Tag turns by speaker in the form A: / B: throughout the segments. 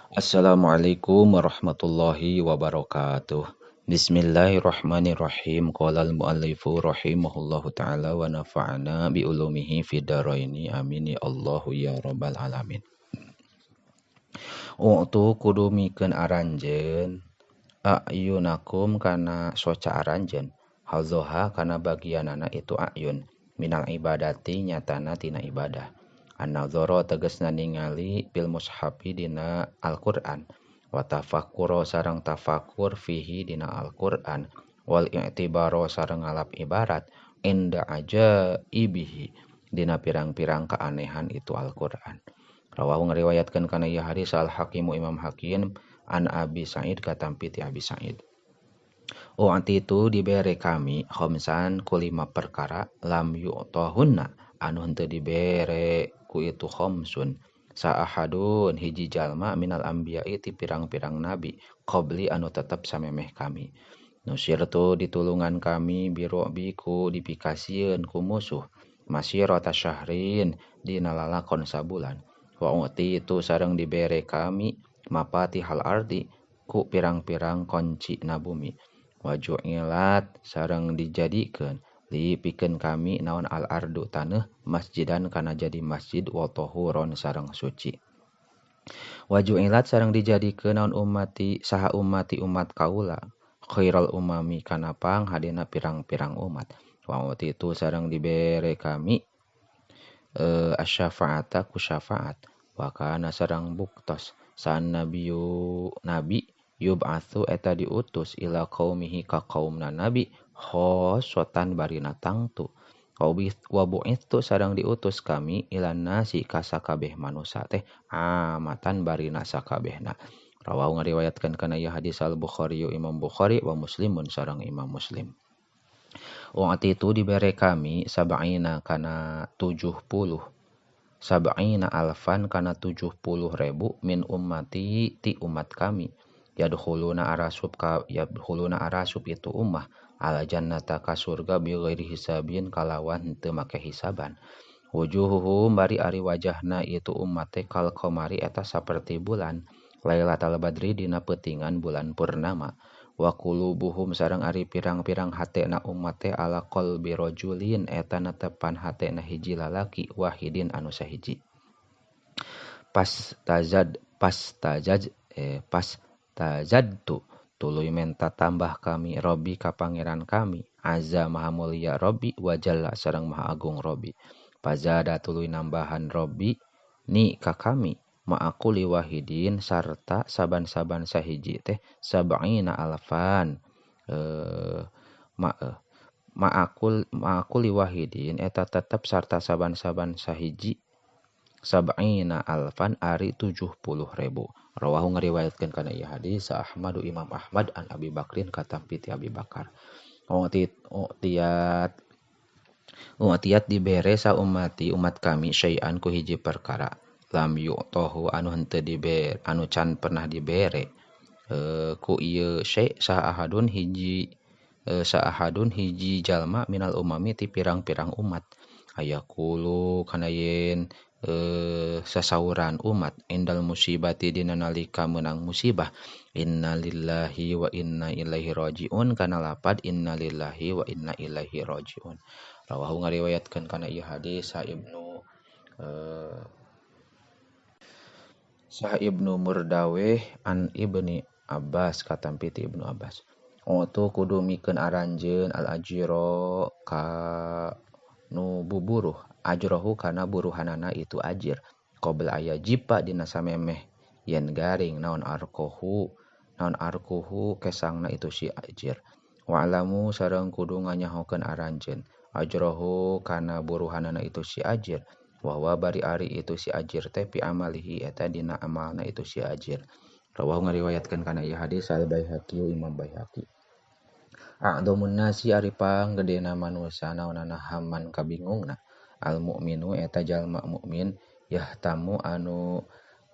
A: Assalamualaikum warahmatullahi wabarakatuh. Bismillahirrahmanirrahim. Qala al-muallifu rahimahullahu taala wa nafa'ana bi ulumihi fid dharaini amin ya Allah ya rabbal alamin. Untuk kudu mikeun aranjeun ayunakum kana soca aranjeun. Hazoha kana bagianana itu ayun. Minal ibadati nyatana tina ibadah. An-nadzara tegasna ningali bil mushafi dina Al-Qur'an wa tafakkura sareng tafakur fihi dina Al-Qur'an wal i'tibaro sareng ngalap ibarat inda aja ibihi dina pirang-pirang keanehan itu Al-Qur'an. Rawahu ngariwayatkeun kana ieu hadis Al-Hakimu Imam Hakim an Abi Sa'id katampi ti Abi Sa'id. Anti itu dibere kami khamsan ku 5 perkara lam yu'tahunna anu henteu dibere ku itu khamsun saahadun hiji jalma minal anbiya'i ti pirang-pirang nabi qabli anu tetep samemeh kami. Nusirtu ditulungan kami birobi ku dipikasieun ku musuh masyirata syahrin dina lalakon sabulan. Wa uti itu sareng dibere kami mapatihal ardi ku pirang-pirang kunci na bumi. Waju'ilat sareng dijadikeun li pikeun kami naon al ardu taneuh masjidan kana jadi masjid wa tahuron sareng suci. Waju'ilat sareng dijadikeun naon ummati saha ummati umat kaula khairal umami kana panghadena pirang-pirang umat. Wa itu sareng dibere kami asy-syafa'ata ku syafaat wa kana sareng buktos saan nabiyu nabi yub'atsu eta diutus ila qaumihi ka qaumna nabi khosotan barina tangtu wa bu'itsu sareng diutus kami ila nasi ka sakabeh manusa teh amatan barina sakabehna. Rawahu ngariwayatkeun kana ieu hadis Al-Bukhari Imam Bukhari wa Muslimun sareng Imam Muslim. Waktu itu diberi kami sab'ina kana 70 sab'ina alfan kana 70.000 min ummati ti umat kami yadkhuluna arasub itu ummah ala jannata ka surga bi ghairi hisabin kalawan henteu make hisaban. Wujuhuhum bari ari wajahna itu umat teh kal qamari eta saperti bulan Lailatul Badri dina peutingan bulan purnama. Wa qulubuhum sareng ari pirang-pirang hatena umat teh ala qalbi rajulin eta netepan hatena hiji lalaki wahidin anu sahiji. Pas tajadtu tuluy menta tambah kami Robbi ka pangeran kami azza maha mulia Robbi wa jalla sareng maha agung Robbi. Pazada tuluy nambahan Robbi ni ka kami ma'akuli wahidin sarta saban-saban sahiji teh sab'ina alfan ma'akuli wahidin eta tetep sarta saban-saban sahiji sab'ina alfan ari 70.000. Rawahu ngariwayatkeun kana ieu hadis Ahmadu Imam Ahmad an Abi Bakrin katampi ti Abi Bakar. Umatiyat dibere sa umat kami syai'an ku hiji perkara lam yu'tahu anu henteu dibere anu can pernah dibere ku ieu syai' saahadun hiji jalma minal umami ti pirang-pirang umat ayakulu kana yen sasauran umat indal musibati dina nalika meunang musibah innalillahi wa inna ilaihi rajiun kana lapad innalillahi wa inna ilaihi rajiun. Rawahu ngariwayatkeun kana ieu hadis Ibnu Murdaweh an Ibni Abbas katampi ti Ibnu Abbas. Tu kudu mikeun aranjeun al ajiro ka nu buburuh ajrohu kana buruhanana itu ajir qabla aya jipa dina samemeh yen garing naon arkuhu kesangna itu si ajir. Wa alamu sareng kudu nganyahokeun aranjeun ajrohu kana buruhanana itu si ajir wa bari ari itu si ajir teh pi amalihi eta dina amalna itu si ajir. Rawahu ngariwayatkeun kana ieu hadis Al-Baihaqi Imam Baihaqi. A'dhamun nasi ari panggedena manusia naonana hamman kabingungna al mukminu eta jalma mukmin yahtamu anu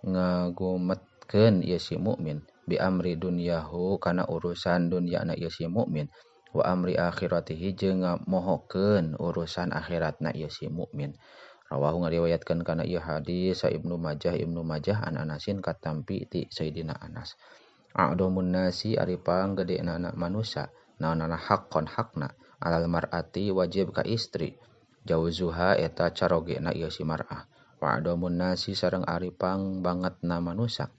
A: ngagumetkeun ieu si mukmin bi amri dunyahu kana urusan dunyana ieu si mukmin wa amri akhiratihi jeung ngamohokeun urusan akhiratna ieu si mukmin. Rawahu ngariwayatkeun kana ieu hadis sa Ibnu Majah an Anasin katampi ti Sayyidina Anas. A'domun nasi ari panggedena anak manusia naonana haqqon hakna alal mar'ati wajib ka istri jauzuha eta carogena ieu si mar'ah wa a'domun nasi sareng ari bangetna manusia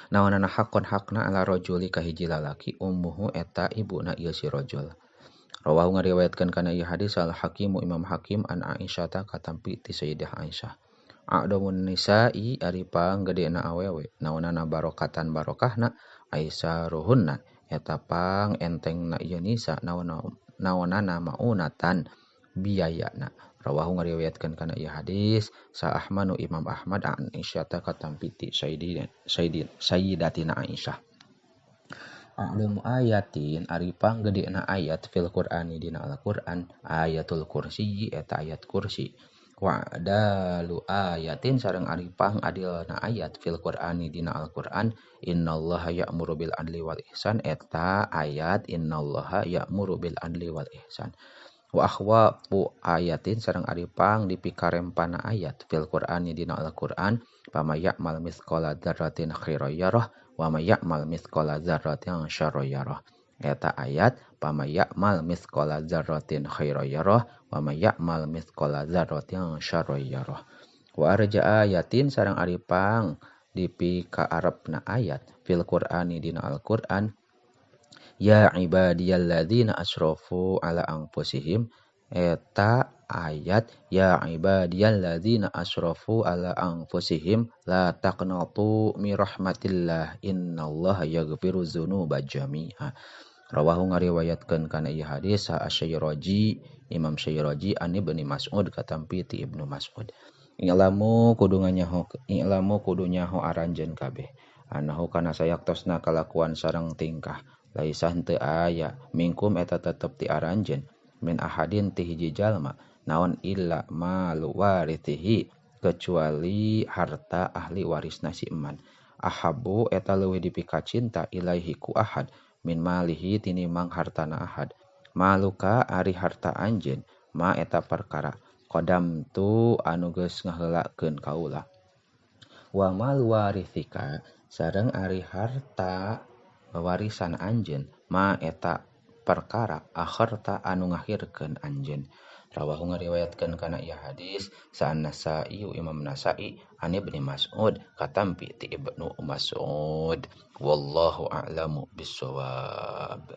A: naonana haqqon hakna ala rajuli ka hiji lalaki ummuhu eta ibuna ieu si rajul. Rawahu ngariwayatkeun kana ieu hadis al Hakim Imam Hakim an Aisyah katampi ti Sayyidah Aisyah. A'domun nisa'i ari panggedena awewe naonana barokatan barokahna aisaruhunna eta pang entengna ieu nisa naonana maunatan biayana. Rawahu ngariwayatkeun kana ieu hadis sa Ahmad Imam Ahmad an Aisyah katampi ti Sayyidatina Aisyah. A'lamu ayatin ari panggedena ayat fil Qur'ani dina Al-Qur'an ayatul kursi eta ayat kursi. Wa dalu ayatin sareng ari pangadilna ayat fil Qur'ani dina Al-Qur'an innallaha ya'muru bil adli wal ihsan eta ayat innallaha ya'muru bil adli wal ihsan. Wa akhwaqu ayatin sareng ari pang dipikarempana ayat fil Qur'ani dina Al-Qur'an pamayamal mithqala dzarratin khairan yarah wa may ya'mal mithqala dzarratin syarran yarah. Eta ayat pamayamal mithqala dzarratin khairan yarah wa may ya'mal mithqala dzarratin syarran yarah. Wa arja ayatin sareng ari pang dipikaarepna ayat fil Qur'ani dina Al-Qur'an ya ibadiyalladzina asrafu ala anfusihim eta ayat ya ibadiyalladzina asrafu ala anfusihim la taqnatu mi rahmatillah innallaha yaghfiru dzunuba jami'a. Rawahu ngariwayatkeun kana ieu hadis sa Asy-Syairazi Imam Syairazi an Ibnu Mas'ud katampi ti Ibnu Mas'ud. Ilamu kudu nyaho aranjeun kabeh anahu kana sayaktosna kalakuan sareng tingkah laisa henteu aya mingkum eta tetep ti aranjeun min ahadin ti hiji jalma naon illa malu warithihi kecuali harta ahli warisna si eman ahabu eta leuwih dipikacinta ilaihi ku ahad min malihi tinimang hartana ahad maluka ari harta anjeun ma eta perkara qadam tu anu geus ngaheulakeun kaula wa mal warithika sareng ari harta warisan anjeun ma eta perkara akharta anu ngahirkeun anjeun. Rawahu ngariwayatkeun kana ieu hadis sa An-Nasa'i Imam Nasa'i an Ibnu Mas'ud katampi ti Ibnu Mas'ud wallahu a'lamu bissawab.